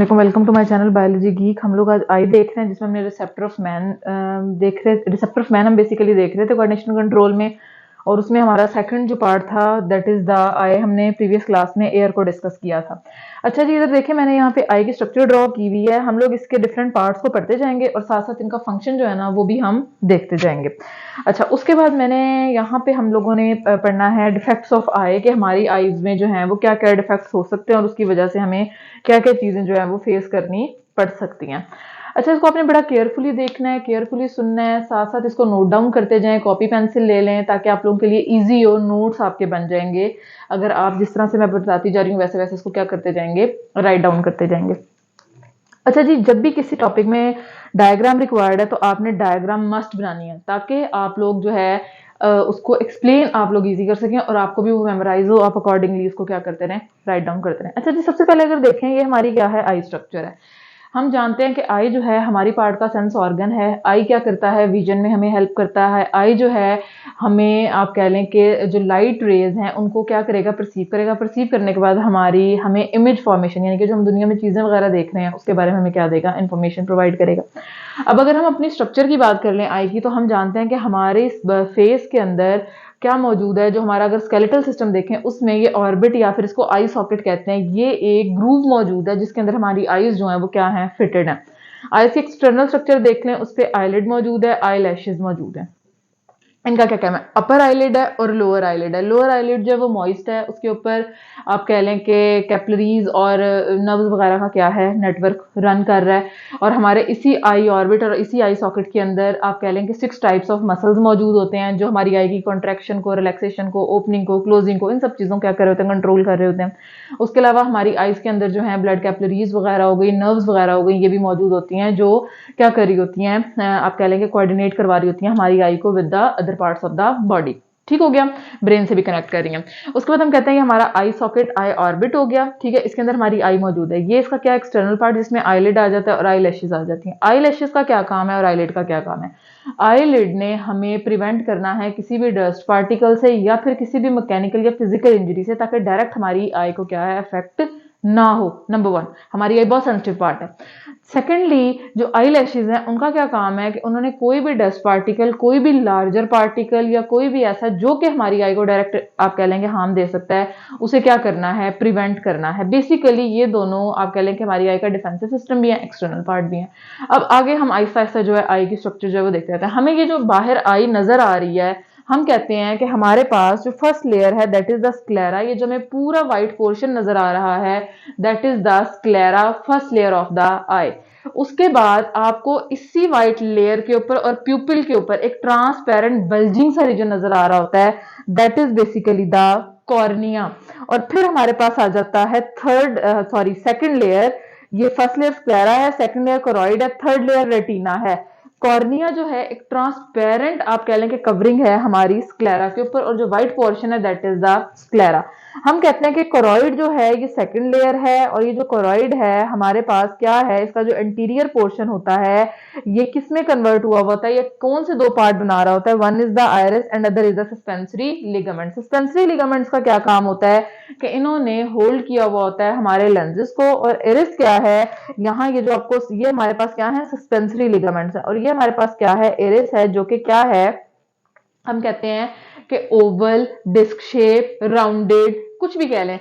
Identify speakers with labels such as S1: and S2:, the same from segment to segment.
S1: Welcome to my channel biology geek. हम लोग आज आई देख रहे हैं जिसमें हमने रिसेप्टर ऑफ मैन देख रहे रिसेप्टर ऑफ मैन हम बेसिकली देख रहे थे कोऑर्डिनेशन कंट्रोल में। और उसमें हमारा सेकंड जो पार्ट था दैट इज द आई, हमने प्रीवियस क्लास में एयर को डिस्कस किया था। अच्छा जी, इधर देखिए मैंने यहाँ पे आई की स्ट्रक्चर ड्रॉ की हुई है। हम लोग इसके डिफरेंट पार्ट्स को पढ़ते जाएंगे और साथ साथ इनका फंक्शन जो है ना वो भी हम देखते जाएंगे। अच्छा, उसके बाद मैंने यहाँ पे हम लोगों ने पढ़ना है डिफेक्ट्स ऑफ आई, कि हमारी आईज में जो है वो क्या क्या डिफेक्ट्स हो सकते हैं और उसकी वजह से हमें क्या क्या चीजें जो है वो फेस करनी पड़ सकती हैं। अच्छा, इसको आपने बड़ा केयरफुली देखना है, केयरफुली सुनना है, साथ साथ इसको नोट डाउन करते जाएं, कॉपी पेंसिल ले लें ताकि आप लोगों के लिए इजी हो, नोट्स आपके बन जाएंगे। अगर आप जिस तरह से मैं बताती जा रही हूँ वैसे वैसे इसको क्या करते जाएंगे, राइट डाउन करते जाएंगे। अच्छा जी, जब भी किसी टॉपिक में डायग्राम रिक्वायर्ड है तो आपने डायग्राम मस्ट बनानी है ताकि आप लोग जो है उसको एक्सप्लेन आप लोग इजी कर सकें और आपको भी वो मेमोराइज हो, आप अकॉर्डिंगली उसको क्या करते रहें, राइट डाउन करते रहें। अच्छा जी, सबसे पहले अगर देखें ये हमारी क्या है, आई स्ट्रक्चर है। हम जानते हैं कि आई जो है हमारी पार्ट का सेंस ऑर्गन है। आई क्या करता है, विजन में हमें हेल्प करता है। आई जो है हमें आप कह लें कि जो लाइट रेज हैं उनको क्या करेगा, परसीव करेगा। परसीव करने के बाद हमें इमेज फॉर्मेशन यानी कि जो हम दुनिया में चीजें वगैरह देख रहे हैं उसके बारे में हमें क्या देगा, इंफॉर्मेशन प्रोवाइड करेगा। अब अगर हम अपनी स्ट्रक्चर की बात कर लें आई की, तो हम जानते हैं कि हमारे फेस के अंदर क्या मौजूद है। जो हमारा अगर स्केलेटल सिस्टम देखें उसमें ये ऑर्बिट या फिर इसको आई सॉकेट कहते हैं, ये एक ग्रूव मौजूद है जिसके अंदर हमारी आईज जो है वो क्या है, फिटेड है। आईज की एक्सटर्नल स्ट्रक्चर देख लें, उस पर आईलिड मौजूद है, आई लैशेज मौजूद है। इनका क्या कहना है, अपर आईलिड है और लोअर आईलिड है। लोअर आईलिड जो है वो मॉइस्ट है, उसके ऊपर आप कह लें कि कैपिलरीज और नर्व्स वगैरह का क्या है, नेटवर्क रन कर रहा है। और हमारे इसी आई ऑर्बिट और इसी आई सॉकेट के अंदर आप कह लें कि 6 टाइप्स ऑफ मसल्स मौजूद होते हैं जो हमारी आई की कॉन्ट्रैक्शन को, रिलैक्सेशन को, ओपनिंग को, क्लोजिंग को, इन सब चीज़ों को क्या कर रहे होते हैं, कंट्रोल कर रहे होते हैं। उसके अलावा हमारी आइज के अंदर जो है ब्लड कैपिलरीज वगैरह हो गई, नर्व्स वगैरह हो गई, ये भी मौजूद होती हैं जो क्या कर रही होती हैं, आप कह लेंगे कोऑर्डिनेट करवा रही होती हैं हमारी आई को with the other parts of the body. ठीक हो गया, ब्रेन से भी कनेक्ट कर रही हैं। उसके बाद हम कहते हैं कि हमारा आई सॉकेट, आई ऑर्बिट हो गया। ठीक है, इसके अंदर हमारी आई मौजूद है। ये इसका क्या एक्सटर्नल पार्ट जिसमें आईलिड आ जाता है और आई लैशेज आ जाती हैं। आई लैशेज का क्या काम है और आईलिड का क्या काम है। आईलिड ने हमें प्रिवेंट करना है किसी भी डस्ट पार्टिकल से या फिर किसी भी मैकेनिकल या फिजिकल इंजरी से, ताकि डायरेक्ट हमारी आई को क्या है, इफेक्ट ना हो। नंबर 1, हमारी आई बहुत सेंसिटिव पार्ट है। सेकेंडली, जो आई लैशेज हैं उनका क्या काम है कि उन्होंने कोई भी डस्ट पार्टिकल, कोई भी लार्जर पार्टिकल या कोई भी ऐसा जो कि हमारी आई को डायरेक्ट आप कह लेंगे हार्म दे सकता है, उसे क्या करना है, प्रिवेंट करना है। बेसिकली ये दोनों आप कह लें कि हमारी आई का डिफेंसिव सिस्टम भी है, एक्सटर्नल पार्ट भी है। अब आगे हम आहिस्ता आहिस्ता जो है आई की स्ट्रक्चर जो है वो देखते रहते हैं। हमें ये जो बाहर आई नजर आ रही है, हम कहते हैं कि हमारे पास जो फर्स्ट लेयर है दैट इज द स्क्लेरा। ये जो हमें पूरा व्हाइट पोर्शन नजर आ रहा है that is the sclera, first layer of the eye. उसके बाद आपको इसी व्हाइट लेयर के ऊपर और प्यूपिल के ऊपर एक ट्रांसपेरेंट बल्जिंग सा रीजन नजर आ रहा होता है that is basically the cornea. और फिर हमारे पास आ जाता है सेकंड लेयर। ये फर्स्ट लेयर स्क्लेरा है, सेकंड लेयर कोरॉइड है, थर्ड लेयर रेटिना है। कॉर्निया जो है एक ट्रांसपेरेंट आप कह लें कि कवरिंग है हमारी स्क्लेरा के ऊपर, और जो व्हाइट पोर्शन है दैट इज द स्क्लेरा। हम कहते हैं कि कोरॉइड जो है ये सेकंड लेयर है, और ये जो कोरॉइड है हमारे पास क्या है, इसका जो इंटीरियर पोर्शन होता है ये किस में कन्वर्ट हुआ होता है, ये कौन से 2 पार्ट बना रहा होता है, one is the iris and other is the suspensory ligament. Suspensory ligaments का क्या काम होता है कि इन्होंने होल्ड किया हुआ होता है हमारे लेंसेज को, और इरिस क्या है, यहाँ ये जो आपको ये हमारे पास क्या है, सस्पेंसरी लिगामेंट्स है, और ये हमारे पास क्या है, इरिस है, जो कि क्या है, हम कहते हैं कि ओवल, डिस्क शेप, राउंडेड, कुछ भी कह लें,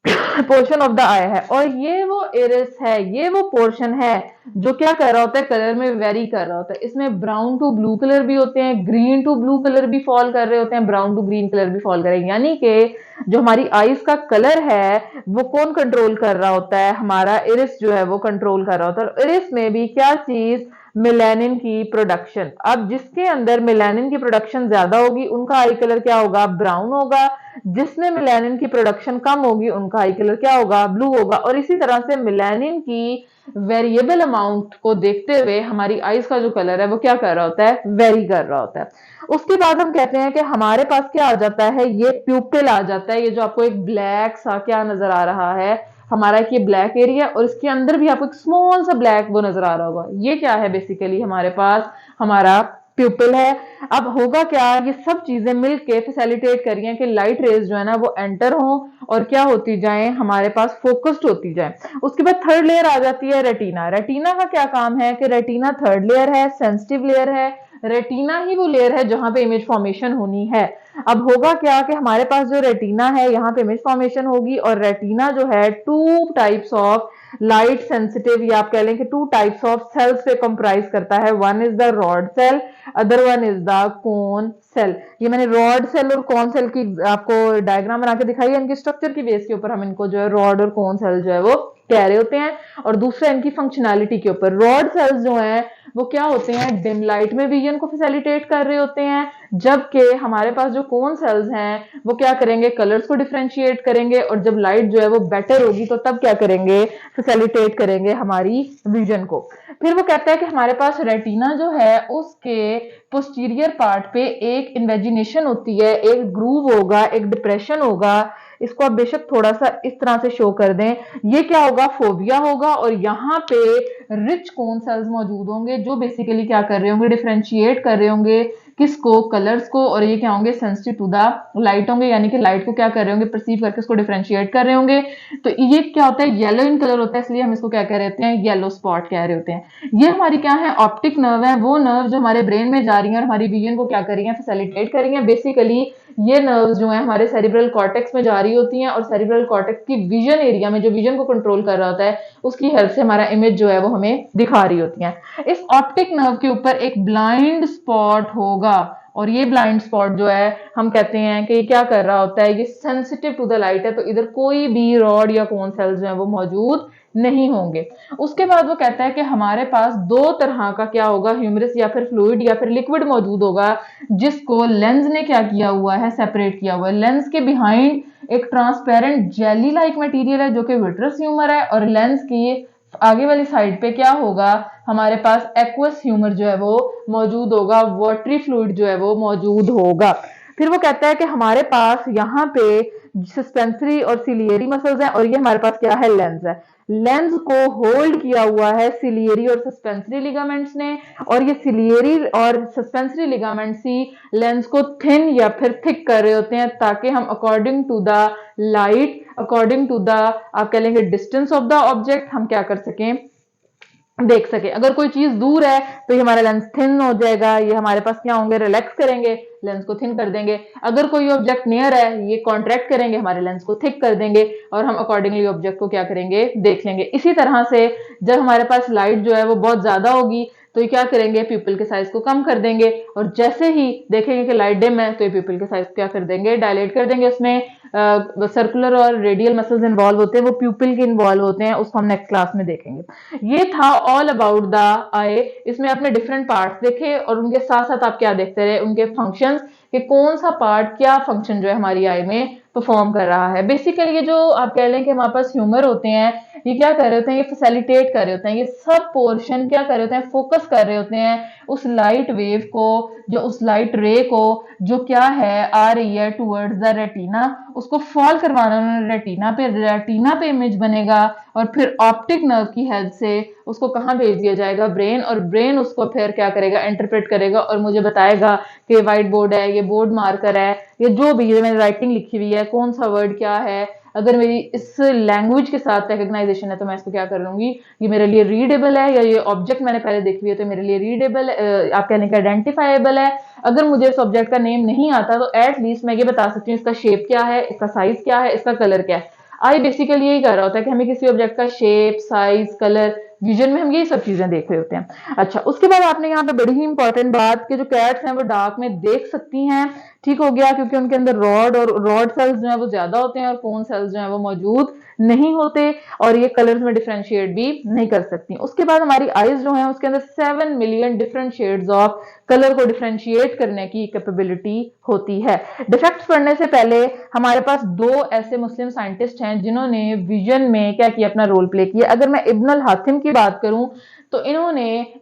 S1: पोर्शन ऑफ द आई है। और ये वो इरिस है, ये वो पोर्शन है जो क्या कर रहा होता है, कलर में वेरी कर रहा होता है। इसमें ब्राउन टू ब्लू कलर भी होते हैं, ग्रीन टू ब्लू कलर भी फॉल कर रहे होते हैं, ब्राउन टू ग्रीन कलर भी फॉल कर रहे हैं। यानी कि जो हमारी आईज का कलर है वो कौन कंट्रोल कर रहा होता है, हमारा इरिस जो है वो कंट्रोल कर रहा होता है। और इरिस में भी क्या चीज, मेलानिन की प्रोडक्शन। अब जिसके अंदर मेलानिन की प्रोडक्शन ज्यादा होगी उनका आई कलर क्या होगा, ब्राउन होगा। जिसमें मेलानिन की प्रोडक्शन कम होगी उनका आई कलर क्या होगा, ब्लू होगा। और इसी तरह से मेलानिन की वेरिएबल अमाउंट को देखते हुए हमारी आईज का जो कलर है वो क्या कर रहा होता है, वेरी कर रहा होता है। उसके बाद हम कहते हैं कि हमारे पास क्या आ जाता है, ये प्यूपिल आ जाता है। ये जो आपको एक ब्लैक सा क्या नजर आ रहा है, हमारा ये ब्लैक एरिया, और इसके अंदर भी आपको एक स्मॉल सा ब्लैक वो नजर आ रहा होगा। ये क्या है, बेसिकली हमारे पास हमारा प्यूपिल है। अब होगा क्या, ये सब चीजें मिलके फैसिलिटेट कर रही हैं कि लाइट रेज जो है ना वो एंटर हो और क्या होती जाए, हमारे पास फोकस्ड होती जाए। उसके बाद थर्ड लेयर आ जाती है रेटिना। रेटिना का क्या काम है कि रेटिना थर्ड लेयर है, सेंसिटिव लेयर है। रेटिना ही वो लेयर है जहां पे इमेज फॉर्मेशन होनी है। अब होगा क्या कि हमारे पास जो रेटिना है यहाँ पे इमेज फॉर्मेशन होगी, और रेटिना जो है two types of light sensitive, या आप कह लें कि टू टाइप्स ऑफ सेल्स पे कंप्राइज करता है। One is the rod cell, other one is the cone cell. ये मैंने रॉड सेल और कोन सेल की आपको डायग्राम बना के दिखाई है। इनके स्ट्रक्चर की बेस के ऊपर हम इनको जो है रॉड और कोन सेल जो है वो कह रहे होते हैं, और दूसरा इनकी फंक्शनैलिटी के ऊपर। रॉड सेल्स जो हैं वो क्या होते हैं, डिम लाइट में विजन को फैसिलिटेट कर रहे होते हैं, जबकि हमारे पास जो कोन सेल्स हैं वो क्या करेंगे, कलर्स को डिफरेंशिएट करेंगे, और जब लाइट जो है वो बेटर होगी तो तब क्या करेंगे, फैसिलिटेट करेंगे हमारी विजन को। फिर वो कहता है कि हमारे पास रेटिना जो है उसके पोस्टीरियर पार्ट पे एक इन्वेजिनेशन होती है, एक ग्रूव होगा, एक डिप्रेशन होगा। इसको आप बेशक थोड़ा सा इस तरह से शो कर दें। ये क्या होगा, फोबिया होगा, और यहाँ पे रिच कोन सेल्स मौजूद होंगे जो बेसिकली क्या कर रहे होंगे, डिफरेंशिएट कर रहे होंगे किसको, कलर्स को, और ये क्या होंगे, सेंसिटिव टू द लाइट होंगे, यानी कि लाइट को क्या कर रहे होंगे, परसीव करके उसको डिफरेंशिएट कर रहे होंगे। तो ये क्या होता है, येलो इन कलर होता है, इसलिए हम इसको क्या कह रहे होते हैं, येलो स्पॉट कह रहे होते हैं। ये हमारी क्या है, ऑप्टिक नर्व है, वो नर्व जो हमारे ब्रेन में जा रही है और हमारी विजन को क्या कर रही है, फैसिलिटेट कर रही है। बेसिकली ये नर्व्स जो है हमारे सेरिब्रल कॉर्टेक्स में जारी होती हैं, और सेरिब्रल कॉर्टेक्स की विजन एरिया में जो विजन को कंट्रोल कर रहा होता है उसकी हेल्प से हमारा इमेज जो है वो हमें दिखा रही होती है। इस ऑप्टिक नर्व के ऊपर एक ब्लाइंड स्पॉट होगा, और ये ब्लाइंड स्पॉट जो है हम कहते हैं कि ये क्या कर रहा होता है, ये सेंसिटिव टू द लाइट है, तो इधर कोई भी रॉड या कोन सेल्स जो है वो मौजूद नहीं होंगे। उसके बाद वो कहता है कि हमारे पास दो तरह का क्या होगा, ह्यूमरस या फिर फ्लूइड या फिर लिक्विड मौजूद होगा, जिसको लेंस ने क्या किया हुआ है, सेपरेट किया हुआ है। लेंस के बिहाइंड एक ट्रांसपेरेंट जेली लाइक मटेरियल है जो कि विट्रस ह्यूमर है, और लेंस की आगे वाली साइड पे क्या होगा, हमारे पास एक्वस ह्यूमर जो है वो मौजूद होगा, वाटरी फ्लूइड जो है वो मौजूद होगा। फिर वो कहता है कि हमारे पास यहाँ पे सस्पेंसरी और सिलियरी मसल्स हैं, और ये हमारे पास क्या है, लेंस है। लेंस को होल्ड किया हुआ है सिलियरी और सस्पेंसरी लिगामेंट्स ने, और ये सिलियरी और सस्पेंसरी लिगामेंट्स ही लेंस को थिन या फिर थिक कर रहे होते हैं, ताकि हम according to the light, according to the आप कह लेंगे डिस्टेंस ऑफ द ऑब्जेक्ट, हम क्या कर सकें, देख सके। अगर कोई चीज दूर है तो ये हमारा लेंस थिन हो जाएगा, ये हमारे पास क्या होंगे, रिलैक्स करेंगे, लेंस को थिन कर देंगे। अगर कोई ऑब्जेक्ट नियर है, ये कॉन्ट्रैक्ट करेंगे, हमारे लेंस को थिक कर देंगे, और हम अकॉर्डिंगली ऑब्जेक्ट को क्या करेंगे, देख लेंगे। इसी तरह से जब हमारे पास लाइट जो है वो बहुत ज्यादा होगी तो ये क्या करेंगे, प्यूपिल के साइज को कम कर देंगे, और जैसे ही देखेंगे कि लाइट डिम है तो ये प्यूपिल के साइज क्या कर देंगे, डायलेट कर देंगे। उसमें सर्कुलर और रेडियल मसल्स इन्वॉल्व होते हैं, वो प्यूपिल के इन्वॉल्व होते हैं, उसको हम नेक्स्ट क्लास में देखेंगे। ये था ऑल अबाउट द आई। इसमें आपने डिफरेंट पार्ट्स देखे, और उनके साथ साथ आप क्या देखते रहे, उनके फंक्शंस, कि कौन सा पार्ट क्या फंक्शन जो है हमारी आई में परफॉर्म कर रहा है। बेसिकली ये जो आप कह लें कि हमारे पास ह्यूमर होते हैं, ये क्या कर रहे होते हैं, ये फैसिलिटेट कर रहे होते हैं, ये सब पोर्शन क्या कर रहे होते हैं, फोकस कर रहे होते हैं उस लाइट वेव को, जो उस लाइट रे को जो क्या है आ रही है टूवर्ड्स द रेटिना, उसको फॉल करवाना उन्होंने रेटिना पे। रेटिना पे इमेज बनेगा, और फिर ऑप्टिक नर्व की हेल्प से उसको कहाँ भेज दिया जाएगा, ब्रेन, और ब्रेन उसको फिर क्या करेगा, इंटरप्रेट करेगा, और मुझे बताएगा कि व्हाइट बोर्ड है, ये बोर्ड मार्कर है, ये जो भी, ये मैंने राइटिंग लिखी हुई है, कौन सा वर्ड क्या है। अगर मेरी इस लैंग्वेज के साथ रिकग्नाइजेशन है तो मैं इसको क्या कर लूंगी, ये मेरे लिए रीडेबल है, या ये ऑब्जेक्ट मैंने पहले देखी हुई है तो मेरे लिए रीडेबल, आप कहने का आइडेंटिफाइबल है। अगर मुझे इस ऑब्जेक्ट का नेम नहीं आता तो एटलीस्ट मैं ये बता सकती हूँ इसका शेप क्या है, इसका साइज क्या है, इसका कलर क्या है। आई बेसिकली यही कर रहा होता है कि हमें किसी ऑब्जेक्ट का शेप, साइज, कलर, विजन में हम यही सब चीजें देख रहे होते हैं। अच्छा, उसके बाद आपने यहाँ पे बड़ी ही इंपॉर्टेंट बात कि जो कैट्स हैं वो डार्क में देख सकती हैं, ठीक हो गया, क्योंकि उनके अंदर रॉड सेल्स जो है वो ज्यादा होते हैं और कोन सेल्स जो है वो मौजूद नहीं होते, और ये कलर्स में डिफरेंशिएट भी नहीं कर सकती। उसके बाद हमारी आईज जो है उसके अंदर 7 million different shades of colour को डिफरेंशिएट करने की कैपेबिलिटी होती है। डिफेक्ट्स पढ़ने से पहले हमारे पास दो ऐसे मुस्लिम साइंटिस्ट हैं जिन्होंने विजन में क्या किया, अपना रोल प्ले किया। अगर मैं इब्न अल हातिम की बात करूं तो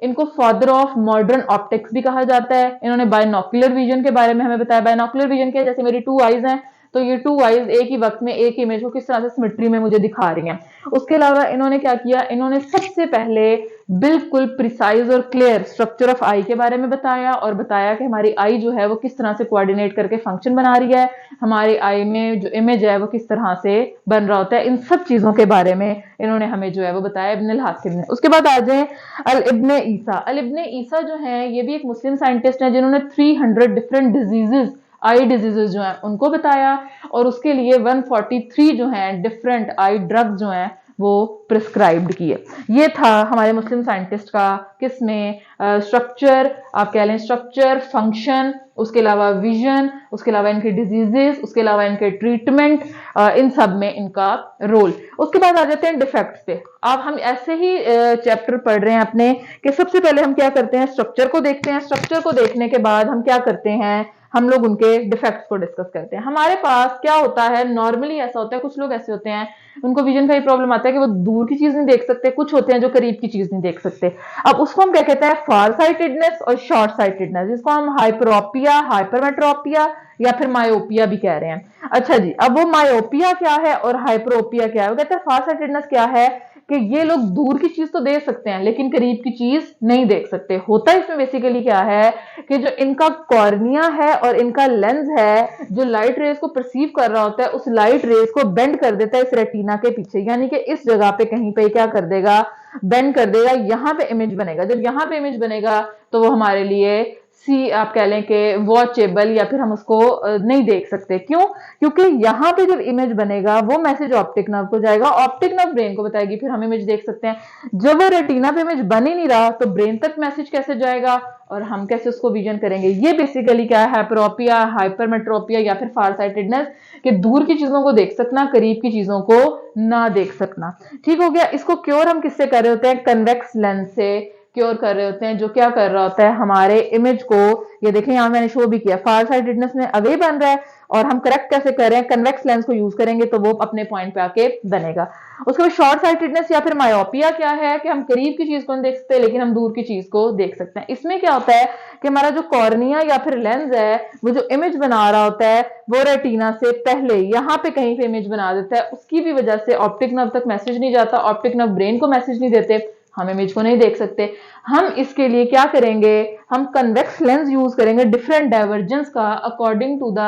S1: इनको फादर ऑफ मॉडर्न ऑप्टिक्स भी कहा जाता है। इन्होंने बायनोकुलर विजन के बारे में हमें बताया। बायनोकुलर विजन क्या है, जैसे मेरी 2 आईज हैं, तो ये टू आईज एक ही वक्त में एक इमेज को किस तरह से सिमेट्री में मुझे दिखा रही हैं। उसके अलावा इन्होंने क्या किया, इन्होंने सबसे पहले बिल्कुल प्रिसाइज और क्लियर स्ट्रक्चर ऑफ आई के बारे में बताया और बताया कि हमारी आई जो है वो किस तरह से कोऑर्डिनेट करके फंक्शन बना रही है, हमारी आई में जो इमेज है वो किस तरह से बन रहा होता है। इन सब चीजों के बारे में इन्होंने हमें जो है वो बताया इब्न हाकिम ने। उसके बाद आ जाए अल इब्न ईसा। अल इब्न ईसा जो है ये भी एक मुस्लिम साइंटिस्ट है जिन्होंने 300 डिफरेंट डिजीजेस, आई डिजीजेस जो है उनको बताया और उसके लिए 143 जो है डिफरेंट आई ड्रग्स जो है वो प्रिस्क्राइब्ड किए। ये था हमारे मुस्लिम साइंटिस्ट का किसमें स्ट्रक्चर, आप कह लें स्ट्रक्चर, फंक्शन, उसके अलावा विजन, उसके अलावा इनके डिजीजेस, उसके अलावा इनके ट्रीटमेंट, इन सब में इनका रोल। उसके बाद आ जाते हैं डिफेक्ट्स पे। अब हम ऐसे ही चैप्टर पढ़ रहे हैं अपने कि सबसे पहले हम क्या करते हैं, स्ट्रक्चर को देखते हैं। स्ट्रक्चर को देखने के बाद हम क्या करते हैं, हम लोग उनके डिफेक्ट्स को डिस्कस करते हैं। हमारे पास क्या होता है, नॉर्मली ऐसा होता है, कुछ लोग ऐसे होते हैं उनको विजन का ही प्रॉब्लम आता है कि वो दूर की चीज नहीं देख सकते, कुछ होते हैं जो करीब की चीज नहीं देख सकते। अब उसको हम क्या कहते हैं, फार साइटेडनेस और शॉर्ट साइटेडनेस, जिसको हम हाइपरोपिया, हाइपरमेट्रोपिया या फिर मायोपिया भी कह रहे हैं। अच्छा जी, अब वो मायोपिया क्या है और हाइपरोपिया क्या है। वो कहते हैं फार साइटेडनेस क्या है कि ये लोग दूर की चीज तो देख सकते हैं लेकिन करीब की चीज नहीं देख सकते। होता है इसमें बेसिकली क्या है कि जो इनका कॉर्निया है और इनका लेंस है जो लाइट रेज को परसीव कर रहा होता है, उस लाइट रेज को बेंड कर देता है इस रेटिना के पीछे, यानी कि इस जगह पे कहीं पे क्या कर देगा, बेंड कर देगा, यहां पे इमेज बनेगा। जब यहां पे इमेज बनेगा तो वो हमारे लिए सी आप कह लें कि वॉचेबल या फिर हम उसको नहीं देख सकते। क्यों? क्योंकि यहाँ पे जब इमेज बनेगा वो मैसेज ऑप्टिक नर्व को जाएगा, ऑप्टिक नर्व ब्रेन को बताएगी, फिर हम इमेज देख सकते हैं। जब वो रेटिना पे इमेज बन ही नहीं रहा तो ब्रेन तक मैसेज कैसे जाएगा और हम कैसे उसको विजन करेंगे। ये बेसिकली क्या है, हाइपरोपिया, हाइपरमेट्रोपिया या फिर फार साइटेडनेस, कि दूर की चीजों को देख सकना, करीब की चीजों को ना देख सकना। ठीक हो गया। इसको क्योर हम किससे कर रहे होते हैं, कन्वेक्स लेंस से क्योर कर रहे होते हैं, जो क्या कर रहा होता है हमारे इमेज को, ये देखें यहां मैंने शो भी किया, फार साइटेडनेस में अवे बन रहा है और हम करेक्ट कैसे कर रहे हैं, कन्वेक्स लेंस को यूज करेंगे तो वो अपने पॉइंट पे आके बनेगा। उसके बाद शॉर्ट साइटेडनेस या फिर मायोपिया क्या है कि हम करीब की चीज को नहीं देख सकते लेकिन हम दूर की चीज को देख सकते हैं। इसमें क्या होता है कि हमारा जो कॉर्निया या फिर लेंस है वो जो इमेज बना रहा होता है वो रेटिना से पहले यहाँ पे कहीं पे इमेज बना देता है, उसकी भी वजह से ऑप्टिक नर्व तक मैसेज नहीं जाता, ऑप्टिक नर्व ब्रेन को मैसेज नहीं देते, हम इमेज को नहीं देख सकते। हम इसके लिए क्या करेंगे, हम कन्वेक्स लेंस यूज करेंगे डिफरेंट डाइवर्जेंस का अकॉर्डिंग टू द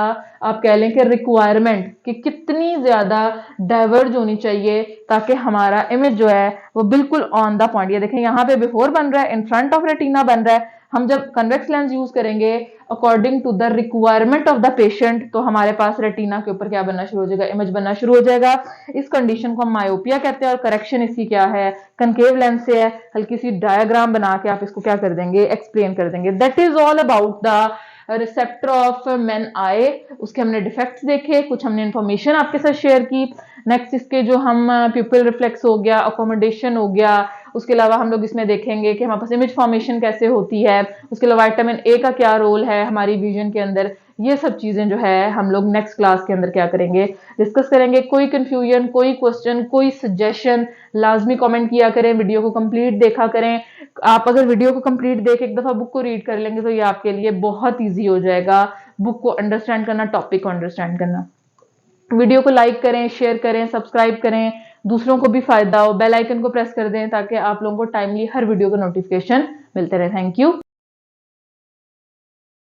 S1: आप कह लें कि रिक्वायरमेंट, कि कितनी ज्यादा डाइवर्ज होनी चाहिए ताकि हमारा इमेज जो है वो बिल्कुल ऑन द पॉइंट। ये देखें यहाँ पे बिफोर बन रहा है, इन फ्रंट ऑफ रेटिना बन रहा है। हम जब कन्वेक्स लेंस यूज करेंगे according to the requirement of the patient तो हमारे पास रेटिना के ऊपर क्या बनना शुरू हो जाएगा, इमेज बनना शुरू हो जाएगा। इस कंडीशन को हम मायोपिया कहते हैं और करेक्शन इसकी क्या है, कनकेव लेंस से है। हल्की सी डायग्राम बना के आप इसको क्या कर देंगे, एक्सप्लेन कर देंगे। That is all about the receptor of main eye. उसके हमने डिफेक्ट्स देखे, कुछ हमने इंफॉर्मेशन आपके साथ शेयर की। नेक्स्ट इसके जो हम प्यूपिल रिफ्लेक्स हो गया, अकोमोडेशन हो गया, उसके अलावा हम लोग इसमें देखेंगे कि हमारे पास इमेज फॉर्मेशन कैसे होती है, उसके अलावा विटामिन ए का क्या रोल है हमारी विजन के अंदर। ये सब चीजें जो है हम लोग नेक्स्ट क्लास के अंदर क्या करेंगे, डिस्कस करेंगे। कोई कंफ्यूजन, कोई क्वेश्चन, कोई सजेशन लाजमी कमेंट किया करें, वीडियो को कंप्लीट देखा करें। आप अगर वीडियो को कंप्लीट देख एक दफा बुक को रीड कर लेंगे तो ये आपके लिए बहुत ईजी हो जाएगा बुक को अंडरस्टैंड करना, टॉपिक को अंडरस्टैंड करना। वीडियो को लाइक करें, शेयर करें, सब्सक्राइब करें, दूसरों को भी फायदा हो। बेल आइकन को प्रेस कर दें ताकि आप लोगों को टाइमली हर वीडियो का नोटिफिकेशन मिलते रहे। Thank you.